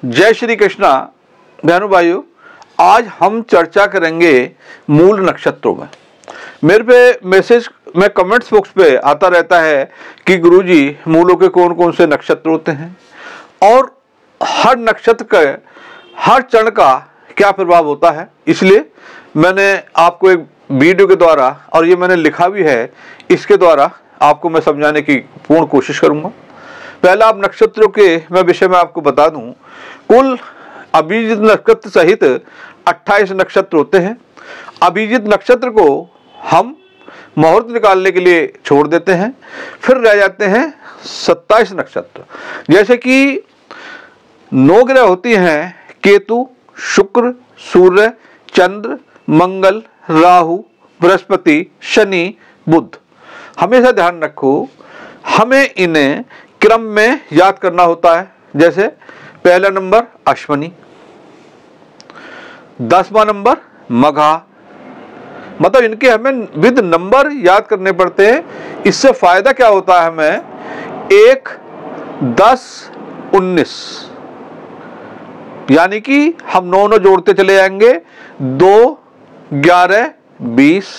जय श्री कृष्णा। बहनों भाइयों, आज हम चर्चा करेंगे मूल नक्षत्रों में। मेरे पे मैसेज में कमेंट्स बॉक्स पे आता रहता है कि गुरुजी मूलों के कौन कौन से नक्षत्र होते हैं और हर नक्षत्र का हर चरण का क्या प्रभाव होता है। इसलिए मैंने आपको एक वीडियो के द्वारा, और ये मैंने लिखा भी है, इसके द्वारा आपको मैं समझाने की पूर्ण कोशिश करूंगा। पहला आप नक्षत्रों के मैं विषय में आपको बता दूं, कुल अभिजीत नक्षत्र सहित 28 नक्षत्र होते हैं। अभिजीत नक्षत्र को हम मुहूर्त निकालने के लिए छोड़ देते हैं, फिर रह जाते हैं 27 नक्षत्र। जैसे कि 9 ग्रह होती हैं: केतु, शुक्र, सूर्य, चंद्र, मंगल, राहु, बृहस्पति, शनि, बुध। हमेशा ध्यान रखो, हमें इन्हें क्रम में याद करना होता है। जैसे पहला नंबर अश्विनी, 10वां नंबर मघा, मतलब इनके हमें विद नंबर याद करने पड़ते हैं। इससे फायदा क्या होता है हमें? 1, 10, 19, यानी कि हम 9 जोड़ते चले जाएंगे। 2, 11, 20,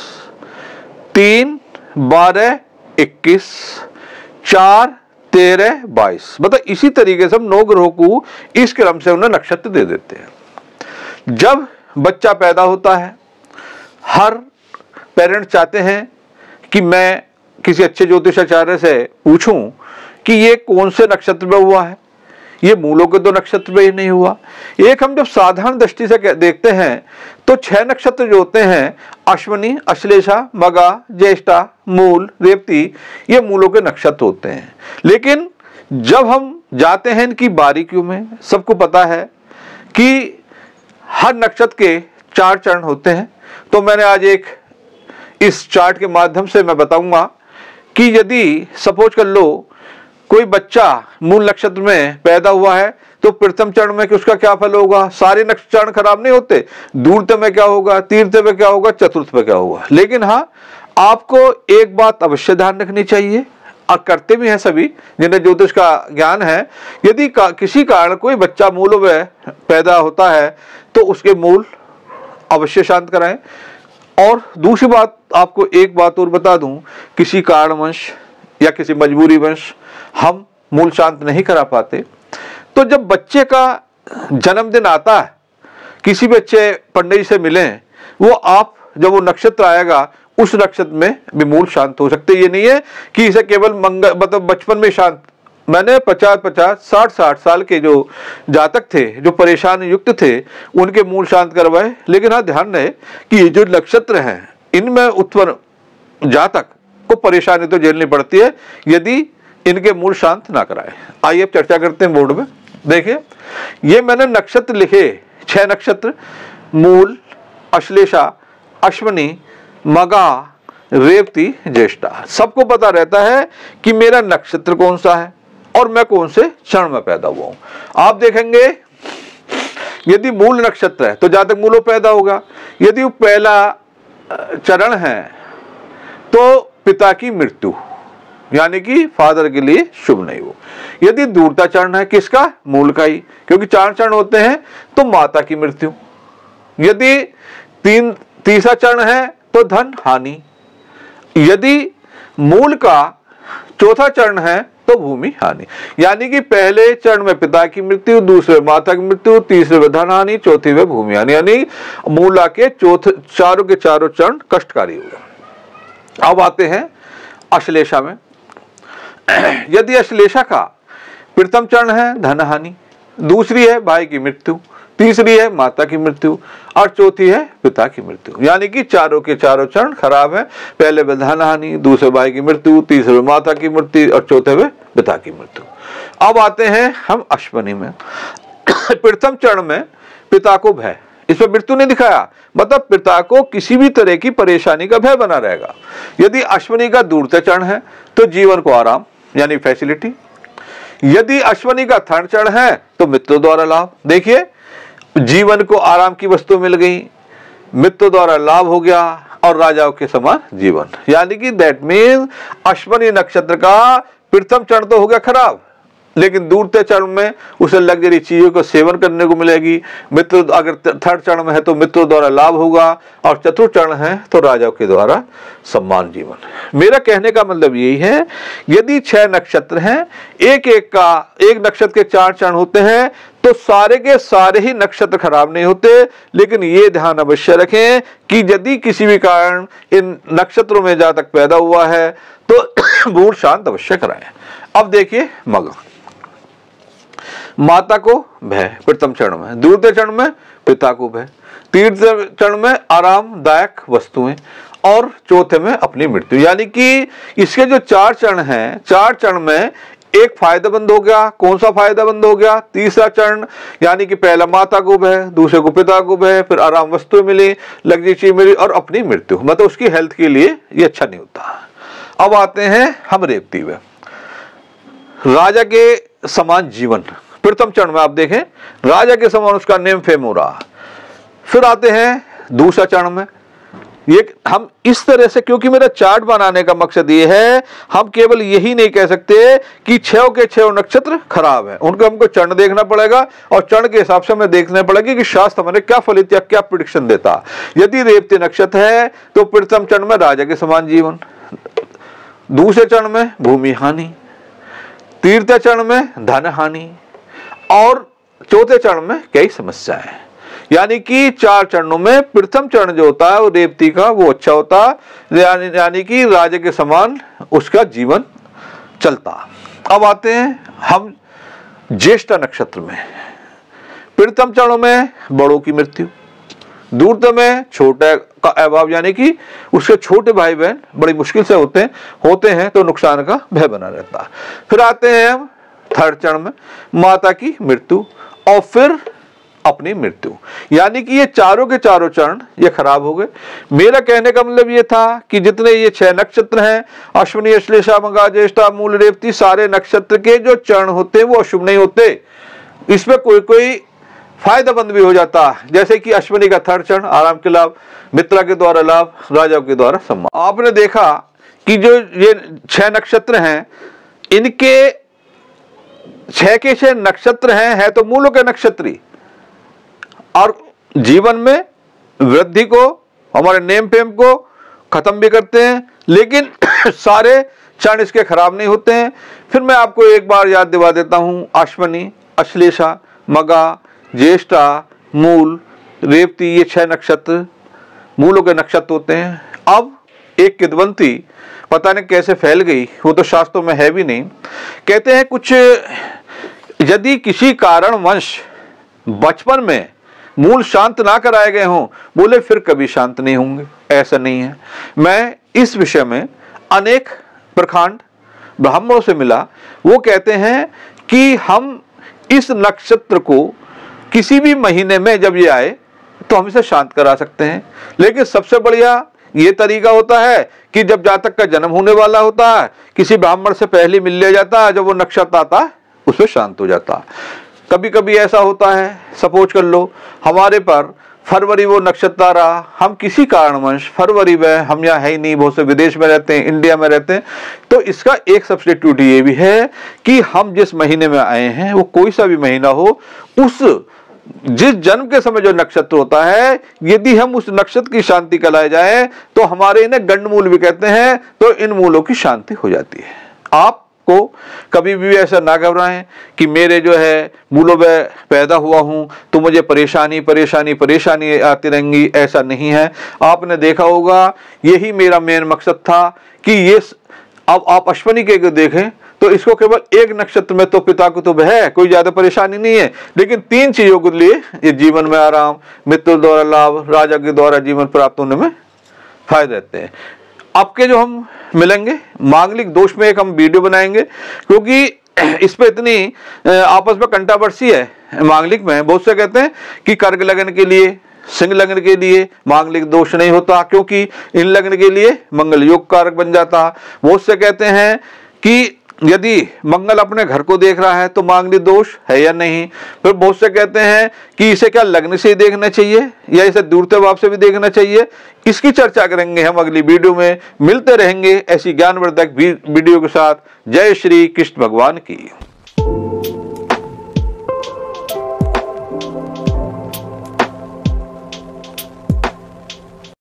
3, 12, 21, 4, 13, 22। मतलब इसी तरीके से हम 9 ग्रहों को इस क्रम से उन्हें नक्षत्र दे देते हैं। जब बच्चा पैदा होता है, हर पेरेंट चाहते हैं कि मैं किसी अच्छे ज्योतिषाचार्य से पूछूं कि ये कौन से नक्षत्र में हुआ है, ये मूलों के 2 नक्षत्र में ही नहीं हुआ। एक हम जब साधारण दृष्टि से देखते हैं तो 6 नक्षत्र जो होते हैं, अश्विनी, अश्लेषा, मघा, ज्येष्ठा, मूल, रेवती, ये मूलों के नक्षत्र होते हैं। लेकिन जब हम जाते हैं इनकी बारीकियों में, सबको पता है कि हर नक्षत्र के 4 चरण होते हैं। तो मैंने आज एक इस चार्ट के माध्यम से मैं बताऊंगा कि यदि सपोज कर लो कोई बच्चा मूल नक्षत्र में पैदा हुआ है तो प्रथम चरण में उसका क्या फल होगा। सारे नक्षत्र चरण खराब नहीं होते, दूरते में क्या होगा, तीर्थ में क्या होगा, चतुर्थ में क्या होगा। लेकिन हाँ, आपको एक बात अवश्य ध्यान रखनी चाहिए, और करते भी हैं सभी जिन्हें ज्योतिष का ज्ञान है। यदि किसी कारण कोई बच्चा मूलों में पैदा होता है तो उसके मूल अवश्य शांत कराएं। और दूसरी बात, आपको एक बात और बता दूं, किसी कारणवश या किसी मजबूरी वश हम मूल शांत नहीं करा पाते तो जब बच्चे का जन्मदिन आता है, किसी भी अच्छे पंडित से मिलें, वो आप जब वो नक्षत्र आएगा उस नक्षत्र में भी मूल शांत हो सकते। ये नहीं है कि इसे केवल मतलब बचपन में शांत। मैंने 50-50, 60-60 साल के जो जातक थे, जो परेशान युक्त थे, उनके मूल शांत करवाए। लेकिन हाँ, ध्यान रहे कि ये जो नक्षत्र हैं, इनमें उत्पन्न जातक को परेशानी तो झेलनी पड़ती है यदि इनके मूल शांत ना कराए। आइए अब चर्चा करते हैं बोर्ड में। देखिए, ये मैंने नक्षत्र लिखे, 6 नक्षत्र: मूल, अश्लेषा, अश्विनी, मघा, रेवती, ज्येष्ठा। सबको पता रहता है कि मेरा नक्षत्र कौन सा है और मैं कौन से चरण में पैदा हुआ हूं। आप देखेंगे यदि मूल नक्षत्र है तो जातक मूलों पैदा होगा। यदि वो पहला चरण है तो पिता की मृत्यु, यानी कि फादर के लिए शुभ नहीं हो। यदि दूरता चरण है, किसका? मूल का ही, क्योंकि 4 चरण होते हैं, तो माता की मृत्यु। यदि तीसरा चरण है तो धन हानि। यदि मूल का 4था चरण है तो भूमि हानि। यानी कि पहले चरण में पिता की मृत्यु, दूसरे माता की मृत्यु, तीसरे में धन हानि, चौथे में भूमि हानि। यानी मूला के चारों के चारों चरण कष्टकारी होगा। अब आते हैं अश्लेषा में। यदि अश्लेषा का प्रथम चरण है धन हानि, दूसरी है भाई की मृत्यु, तीसरी है माता की मृत्यु और चौथी है पिता की मृत्यु। यानी कि चारों के चारों चरण खराब है। पहले में धन हानि, दूसरे भाई की मृत्यु, तीसरे में माता की मृत्यु और चौथे में पिता की मृत्यु। अब आते हैं हम अश्विनी में। प्रथम चरण में पिता को भय, इसमें मृत्यु नहीं दिखाया, मतलब पिता को किसी भी तरह की परेशानी का भय बना रहेगा। यदि अश्विनी का दूरता चरण है तो जीवन को आराम, यानी फैसिलिटी। यदि अश्विनी का थर्ड चरण है तो मित्रों द्वारा लाभ। देखिए, जीवन को आराम की वस्तु मिल गई, मित्रों द्वारा लाभ हो गया और राजाओं के समान जीवन। यानी कि दैट मीन्स अश्विनी नक्षत्र का प्रथम चरण तो हो गया खराब, लेकिन दूसरे चरण में उसे लग्जरी चीजों का सेवन करने को मिलेगी। मित्र अगर थर्ड चरण में है तो मित्रों द्वारा लाभ होगा, और चतुर्थ चरण है तो राजाओं के द्वारा सम्मान जीवन। मेरा कहने का मतलब यही है, यदि 6 नक्षत्र हैं, एक नक्षत्र के 4 चरण होते हैं, तो सारे के सारे ही नक्षत्र खराब नहीं होते। लेकिन ये ध्यान अवश्य रखें कि यदि किसी भी कारण इन नक्षत्रों में जातक पैदा हुआ है तो मूल शांत अवश्य कराएं। अब देखिए मग, माता को भय प्रथम चरण में, दूसरे चरण में पिता को भय, तीसरे चरण में आरामदायक वस्तुएं, और चौथे में अपनी मृत्यु। यानी कि इसके जो 4 चरण हैं, 4 चरण में एक फायदेमंद हो गया। कौन सा फायदेमंद हो गया? तीसरा चरण, यानी कि पहला माता को भय, दूसरे को पिता को भय, फिर आराम वस्तुएं मिली, लग्जरी चीज मिली, और अपनी मृत्यु। मतलब उसकी हेल्थ के लिए ये अच्छा नहीं होता। अब आते हैं हम रेवती में, राजा के समान जीवन। प्रथम चरण में आप देखें राजा के समान उसका नेम फेम हो रहा। फिर आते हैं दूसरा चरण में, ये हम इस तरह से, क्योंकि मेरा चार्ट बनाने का मकसद ये है, हम केवल यही नहीं कह सकते कि 6 के 6 नक्षत्र खराब हैं, उनको हमको चरण देखना पड़ेगा, और चरण के हिसाब से हमें देखना पड़ेगा कि शास्त्र हमें क्या फलित या क्या प्रेडिक्शन देता। यदि रेवती नक्षत्र है तो प्रथम चरण में राजा के समान जीवन, दूसरे चरण में भूमि हानि, तीसरे चरण में धन हानि, और चौथे चरण में कई समस्याएं। यानी कि 4 चरणों में प्रथम चरण जो होता है वो रेवती का वो अच्छा होता, यानी कि राजा के समान उसका जीवन चलता। अब आते हैं हम ज्येष्ठ नक्षत्र में, प्रथम चरणों में बड़ों की मृत्यु, दूसरे में छोटे का अभाव, यानी कि उसके छोटे भाई बहन बड़ी मुश्किल से होते हैं तो नुकसान का भय बना रहता। फिर आते हैं हम थर्ड चरण में, माता की मृत्यु और फिर अपनी मृत्यु। यानी कि ये चारों के चारों चरण ये खराब हो गए। मेरा कहने का मतलब ये था कि जितने ये 6 नक्षत्र हैं, अश्विनी, अश्लेषा, मघा, ज्येष्ठा, मूल, रेवती, सारे नक्षत्र के जो चरण होते हैं वो अशुभ नहीं होते। इसमें कोई कोई फायदेमंद भी हो जाता, जैसे कि अश्विनी का थर्ड चरण आराम के लाभ, मित्रा के द्वारा लाभ, राजाओं के द्वारा सम्मान। आपने देखा कि जो ये 6 नक्षत्र हैं, इनके 6 के 6 नक्षत्र हैं, है तो मूलों के नक्षत्री, और जीवन में वृद्धि को, हमारे नेम फेम को खत्म भी करते हैं, लेकिन सारे चरण इसके खराब नहीं होते हैं। फिर मैं आपको एक बार याद दिवा देता हूं, अश्विनी, अश्लेषा, मघा, ज्येष्ठा, मूल, रेवती, ये 6 नक्षत्र मूलों के नक्षत्र होते हैं। अब एक किदवंती पता नहीं कैसे फैल गई, वो तो शास्त्रों में है भी नहीं। कहते हैं कुछ, यदि किसी कारणवश बचपन में मूल शांत ना कराए गए हों, बोले फिर कभी शांत नहीं होंगे। ऐसा नहीं है। मैं इस विषय में अनेक प्रखंड ब्राह्मणों से मिला, वो कहते हैं कि हम इस नक्षत्र को किसी भी महीने में जब ये आए तो हम इसे शांत करा सकते हैं। लेकिन सबसे बढ़िया ये तरीका होता है कि जब जातक का जन्म होने वाला होता है, किसी ब्राह्मण से पहले मिल लिया जाता है, जब वो नक्षत्र आता है उसमें शांत हो जाता है। कभी कभी ऐसा होता है, सपोज कर लो हमारे पर फरवरी वो नक्षत्र आ रहा, हम किसी कारणवश फरवरी में हम यहाँ है ही नहीं, बहुत से विदेश में रहते हैं, इंडिया में रहते हैं, तो इसका एक सब्स्टिट्यूट ये भी है कि हम जिस महीने में आए हैं वो कोई सा भी महीना हो, उस जिस जन्म के समय जो नक्षत्र होता है, यदि हम उस नक्षत्र की शांति कराए जाए तो हमारे इन्हें गंड मूल भी कहते हैं, तो इन मूलों की शांति हो जाती है। आप को कभी भी ऐसा ना घबराएं कि मेरे जो है मूलों में पैदा हुआ हूं तो मुझे परेशानी परेशानी परेशानी आती रहेंगी, ऐसा नहीं है। आपने देखा होगा, यही मेरा मेन मकसद था कि ये, अब आप अश्विनी के देखें तो इसको केवल एक नक्षत्र में तो पिता को तो है, कोई ज्यादा परेशानी नहीं है, लेकिन 3 चीजों के लिए ये जीवन में आराम, मित्र द्वारा लाभ, राजा के द्वारा जीवन प्राप्त होने में फायदे रहते हैं। आपके जो हम मिलेंगे मांगलिक दोष में एक हम वीडियो बनाएंगे, क्योंकि इस पे इतनी आपस में कंट्रोवर्सी है मांगलिक में। बहुत से कहते हैं कि कर्क लगन के लिए, सिंह लगन के लिए मांगलिक दोष नहीं होता, क्योंकि इन लगन के लिए मंगल योग कारक बन जाता। बहुत से कहते हैं कि यदि मंगल अपने घर को देख रहा है तो मांगलिक दोष है या नहीं। फिर बहुत से कहते हैं कि इसे क्या लग्न से ही देखना चाहिए या इसे दूरते भाव से भी देखना चाहिए। इसकी चर्चा करेंगे हम अगली वीडियो में। मिलते रहेंगे ऐसी ज्ञानवर्धक वीडियो के साथ। जय श्री कृष्ण भगवान की।